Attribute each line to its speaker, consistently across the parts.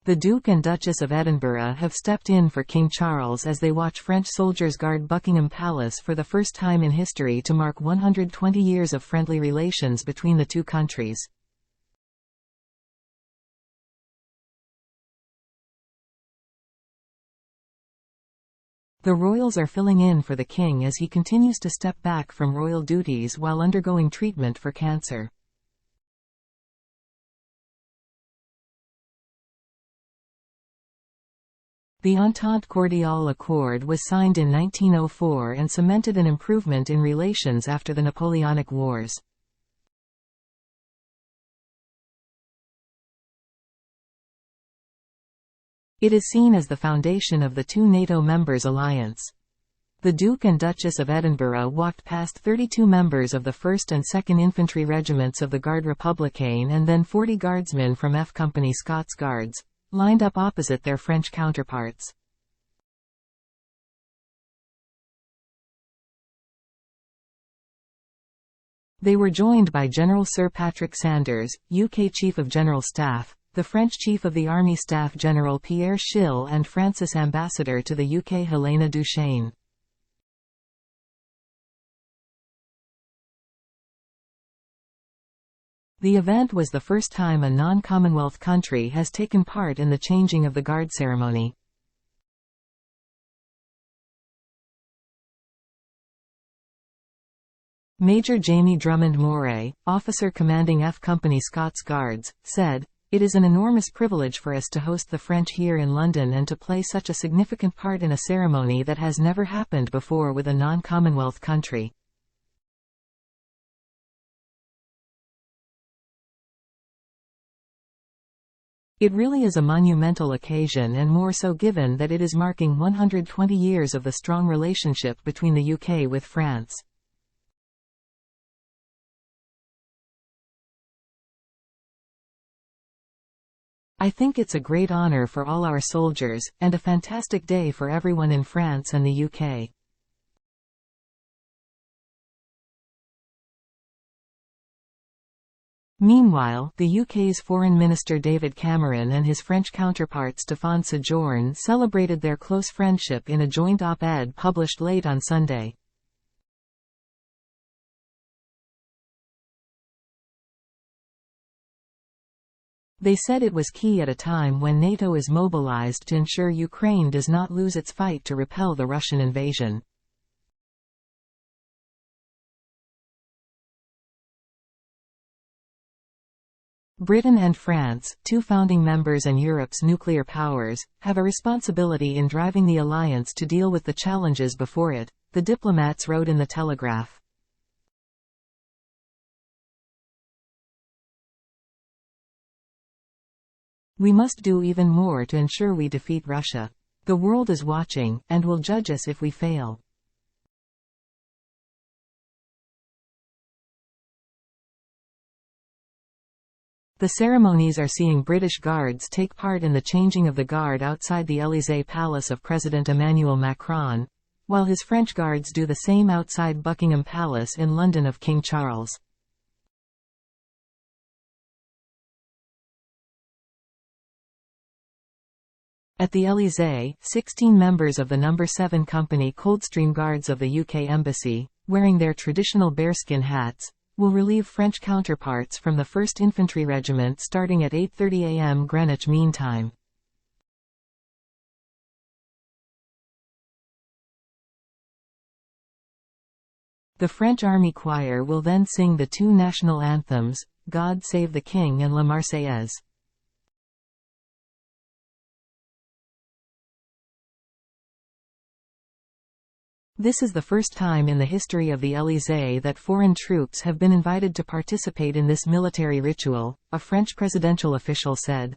Speaker 1: The Duke and Duchess of Edinburgh have stepped in for King Charles as they watch French soldiers guard Buckingham Palace for the first time in history to mark 120 years of friendly relations between the two countries. The royals are filling in for the king as he continues to step back from royal duties while undergoing treatment for cancer. The Entente Cordiale Accord was signed in 1904 and cemented an improvement in relations after the Napoleonic Wars. It is seen as the foundation of the two NATO members' alliance. The Duke and Duchess of Edinburgh walked past 32 members of the 1st and 2nd Infantry Regiments of the Garde Républicaine and then 40 guardsmen from F Company Scots Guards, lined up opposite their French counterparts. They were joined by General Sir Patrick Sanders, UK Chief of General Staff, the French Chief of the Army Staff General Pierre Schill and France's Ambassador to the UK Helena Duchesne. The event was the first time a non-Commonwealth country has taken part in the changing of the guard ceremony. Major Jamie Drummond-Moray, officer commanding F Company Scots Guards, said, "It is an enormous privilege for us to host the French here in London and to play such a significant part in a ceremony that has never happened before with a non-Commonwealth country." It really is a monumental occasion, and more so given that it is marking 120 years of the strong relationship between the UK with France. I think it's a great honour for all our soldiers, and a fantastic day for everyone in France and the UK. Meanwhile, the UK's Foreign Minister David Cameron and his French counterpart Stéphane Séjourné celebrated their close friendship in a joint op-ed published late on Sunday. They said it was key at a time when NATO is mobilized to ensure Ukraine does not lose its fight to repel the Russian invasion. Britain and France, two founding members and Europe's nuclear powers, have a responsibility in driving the alliance to deal with the challenges before it, the diplomats wrote in the Telegraph. We must do even more to ensure we defeat Russia. The world is watching, and will judge us if we fail. The ceremonies are seeing British Guards take part in the changing of the guard outside the Élysée Palace of President Emmanuel Macron, while his French Guards do the same outside Buckingham Palace in London of King Charles. At the Élysée, 16 members of the No. 7 Company Coldstream Guards of the UK Embassy, wearing their traditional bearskin hats, will relieve French counterparts from the 1st Infantry Regiment starting at 8:30 a.m. Greenwich Mean Time. The French Army Choir will then sing the two national anthems, God Save the King and La Marseillaise. This is the first time in the history of the Élysée that foreign troops have been invited to participate in this military ritual, a French presidential official said.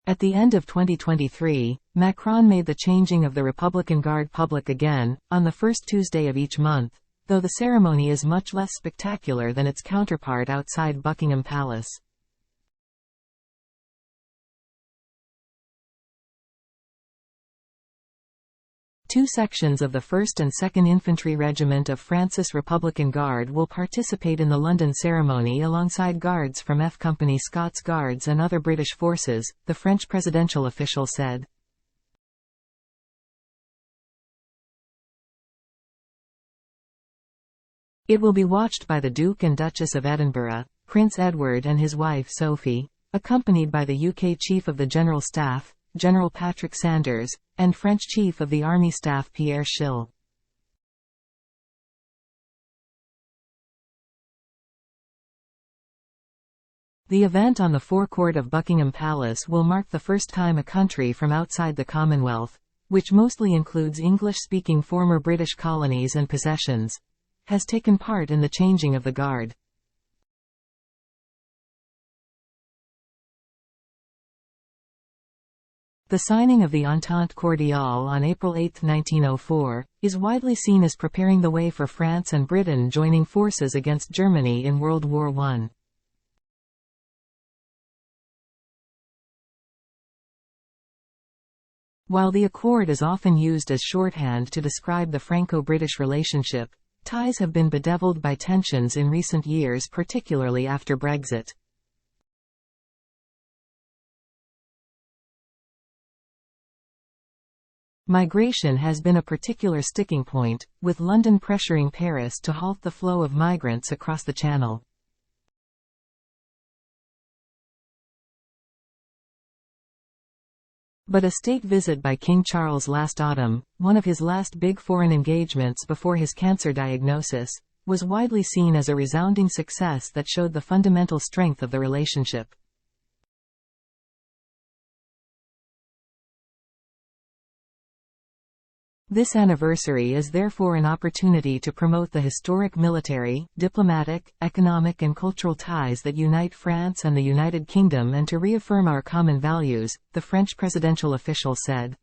Speaker 1: At the end of 2023, Macron made the changing of the Republican Guard public again, on the first Tuesday of each month, though the ceremony is much less spectacular than its counterpart outside Buckingham Palace. 2 sections of the 1st and 2nd Infantry Regiment of France's Republican Guard will participate in the London ceremony alongside guards from F Company Scots Guards and other British forces, the French presidential official said. It will be watched by the Duke and Duchess of Edinburgh, Prince Edward and his wife Sophie, accompanied by the UK Chief of the General Staff, General Patrick Sanders, and French Chief of the Army Staff Pierre Schill. The event on the forecourt of Buckingham Palace will mark the first time a country from outside the Commonwealth, which mostly includes English-speaking former British colonies and possessions, has taken part in the changing of the Guard. The signing of the Entente Cordiale on April 8, 1904, is widely seen as preparing the way for France and Britain joining forces against Germany in World War I. While the accord is often used as shorthand to describe the Franco-British relationship, ties have been bedeviled by tensions in recent years, particularly after Brexit. Migration has been a particular sticking point, with London pressuring Paris to halt the flow of migrants across the Channel. But a state visit by King Charles last autumn, one of his last big foreign engagements before his cancer diagnosis, was widely seen as a resounding success that showed the fundamental strength of the relationship. This anniversary is therefore an opportunity to promote the historic military, diplomatic, economic and cultural ties that unite France and the United Kingdom and to reaffirm our common values, the French presidential official said.